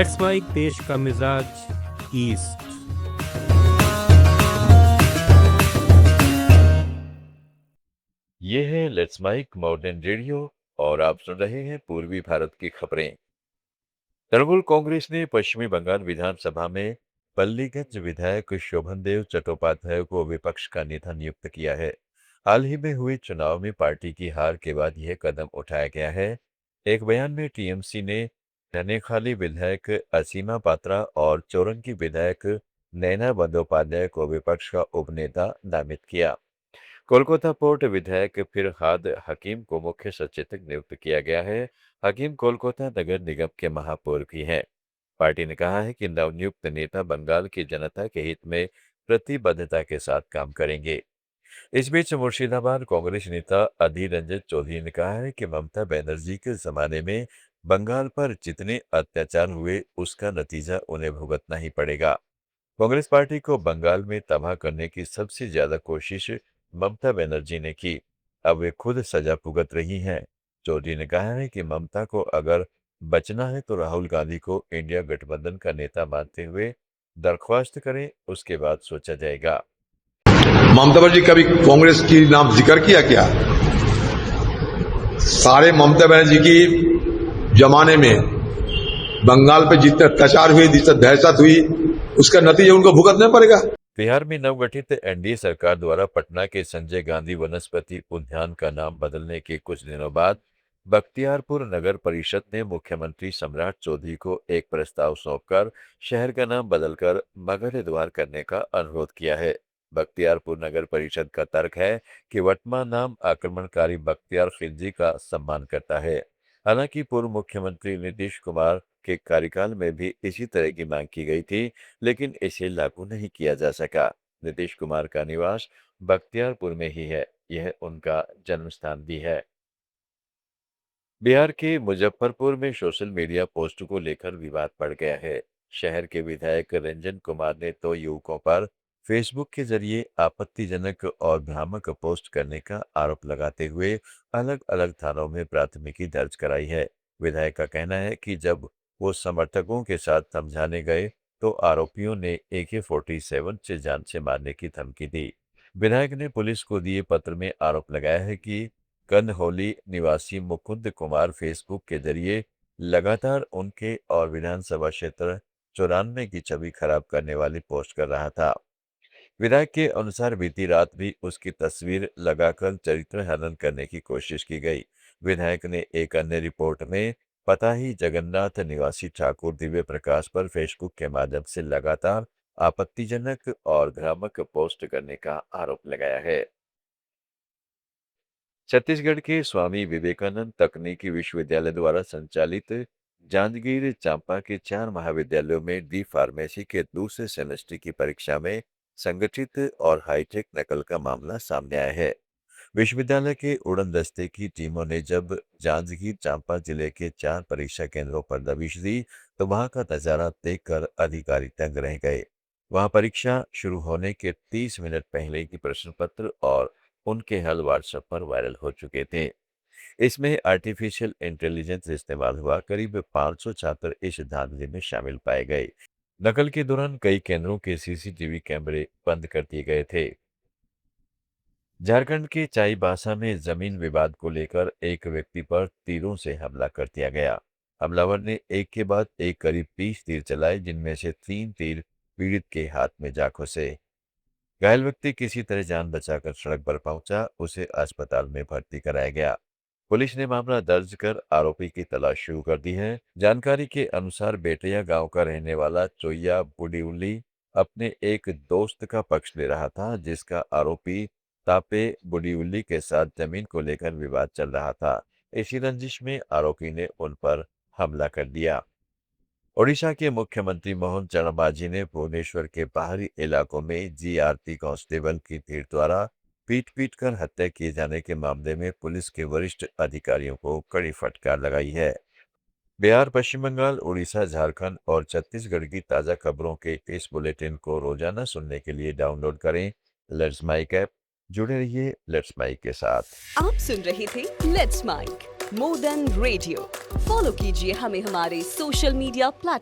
Let's mic देश का मिजाज ईस्ट। ये है लेट्स माइक मॉडर्न रेडियो और आप सुन रहे हैं पूर्वी भारत की खबरें। तृणमूल कांग्रेस ने पश्चिमी बंगाल विधानसभा में पल्लीगंज विधायक शोभनदेव चट्टोपाध्याय को विपक्ष का नेता नियुक्त किया है। हाल ही में हुए चुनाव में पार्टी की हार के बाद यह कदम उठाया गया है। एक बयान में टीएमसी ने ननेखाली विधायक असीमा पात्रा और चौरंगी विधायक नैना बंदोपाध्याय को विपक्ष का उपनेता नामित किया। कोलकाता पोर्ट विधायक फिरहाद हकीम को मुख्य सचेतक नियुक्त किया गया है। हकीम कोलकाता नगर निगम के महापौर भी हैं। पार्टी ने कहा है कि नवनियुक्त नेता बंगाल की जनता के हित में प्रतिबद्धता के साथ काम करेंगे। इस बीच मुर्शिदाबाद कांग्रेस नेता अधीर रंजन चौधरी ने कहा है कि ममता बनर्जी के जमाने में बंगाल पर जितने अत्याचार हुए उसका नतीजा उन्हें भुगतना ही पड़ेगा। कांग्रेस पार्टी को बंगाल में तबाह करने की सबसे ज्यादा कोशिश ममता बनर्जी ने की। अब वे खुद सजा भुगत रही हैं। चौधरी ने कहा है कि ममता को अगर बचना है तो राहुल गांधी को इंडिया गठबंधन का नेता मानते हुए दरख्वास्त करें, उसके बाद सोचा जाएगा। ममता बनर्जी कभी कांग्रेस की नाम जिक्र किया क्या? सारे ममता बनर्जी की जमाने में बंगाल पे जितने अत्याचार हुए, जितने दहशत हुई, उसका नतीजा उनको भुगतना पड़ेगा। बिहार में नवगठित एनडीए सरकार द्वारा पटना के संजय गांधी वनस्पति उद्यान का नाम बदलने के कुछ दिनों बाद बख्तियारपुर नगर परिषद ने मुख्यमंत्री सम्राट चौधरी को एक प्रस्ताव सौंपकर शहर का नाम बदलकर मगध द्वार करने का अनुरोध किया है। बख्तियारपुर नगर परिषद का तर्क है कि वर्तमान नाम आक्रमणकारी बख्तियार खिलजी का सम्मान करता है। हालांकि पूर्व मुख्यमंत्री नीतीश कुमार के कार्यकाल में भी इसी तरह की मांग की गई थी, लेकिन इसे लागू नहीं किया जा सका। नीतीश कुमार का निवास बख्तियारपुर में ही है, यह उनका जन्म स्थान भी है। बिहार के मुजफ्फरपुर में सोशल मीडिया पोस्ट को लेकर विवाद बढ़ गया है। शहर के विधायक रंजन कुमार ने तो युवकों पर फेसबुक के जरिए आपत्तिजनक और भ्रामक पोस्ट करने का आरोप लगाते हुए अलग अलग थानों में प्राथमिकी दर्ज कराई है। विधायक का कहना है कि जब वो समर्थकों के साथ समझाने गए तो आरोपियों ने AK-47 से जान से मारने की धमकी दी। विधायक ने पुलिस को दिए पत्र में आरोप लगाया है कि कन्हौली निवासी मुकुंद कुमार फेसबुक के जरिए लगातार उनके और विधानसभा क्षेत्र 94 की छवि खराब करने वाली पोस्ट कर रहा था। विधायक के अनुसार बीती रात भी उसकी तस्वीर लगाकर चरित्र हनन करने की कोशिश की गई। विधायक ने एक अन्य रिपोर्ट में पताही जगन्नाथ निवासी ठाकुर दिव्य प्रकाश पर फेसबुक के माध्यम से लगातार आपत्तिजनक और भ्रामक पोस्ट करने का आरोप लगाया है। छत्तीसगढ़ के स्वामी विवेकानंद तकनीकी विश्वविद्यालय द्वारा संचालित जांजगीर चांपा के 4 महाविद्यालयों में डी फार्मेसी के दूसरे सेमेस्टर की परीक्षा में संगठित और हाईटेक नकल का मामला सामने आया है। विश्वविद्यालय के उड़न दस्ते की टीमों ने जब जांजगीर चांपा जिले के 4 परीक्षा केंद्रों पर दबिश दी तो वहां का नजारा देखकर अधिकारी दंग रह गए। वहां परीक्षा शुरू होने के 30 मिनट पहले ही प्रश्न पत्र और उनके हल व्हाट्सएप पर वायरल हो चुके थे। इसमें आर्टिफिशियल इंटेलिजेंस इस्तेमाल हुआ। करीब 500 छात्र इस धांधली में शामिल पाए गए। नकल के दौरान कई केंद्रों के सीसीटीवी कैमरे बंद कर दिए गए थे। झारखंड के चाईबासा में जमीन विवाद को लेकर एक व्यक्ति पर तीरों से हमला कर दिया गया। हमलावर ने एक के बाद एक करीब 30 तीर चलाए, जिनमें से 3 तीर पीड़ित के हाथ में जा घुसे। घायल व्यक्ति किसी तरह जान बचाकर सड़क पर पहुंचा, उसे अस्पताल में भर्ती कराया गया। पुलिस ने मामला दर्ज कर आरोपी की तलाश शुरू कर दी है। जानकारी के अनुसार बेटैया गांव का रहने वाला चोइया बुडिउली अपने एक दोस्त का पक्ष ले रहा था, जिसका आरोपी तापे बुडिउली के साथ जमीन को लेकर विवाद चल रहा था। इसी रंजिश में आरोपी ने उन पर हमला कर दिया। ओडिशा के मुख्यमंत्री मोहन चरण मांझी ने भुवनेश्वर के बाहरी इलाकों में जीआरपी कांस्टेबल की भीड़ द्वारा पीट कर हत्या किए जाने के मामले में पुलिस के वरिष्ठ अधिकारियों को कड़ी फटकार लगाई है। बिहार, पश्चिम बंगाल, उड़ीसा, झारखंड और छत्तीसगढ़ की ताजा खबरों के इस बुलेटिन को रोजाना सुनने के लिए डाउनलोड करें लेट्स माइक ऐप। जुड़े रहिए लेट्स माइक के साथ। आप सुन रहे थे let's mic more than radio. Follow कीजिए हमें हमारे सोशल मीडिया प्लेटफॉर्म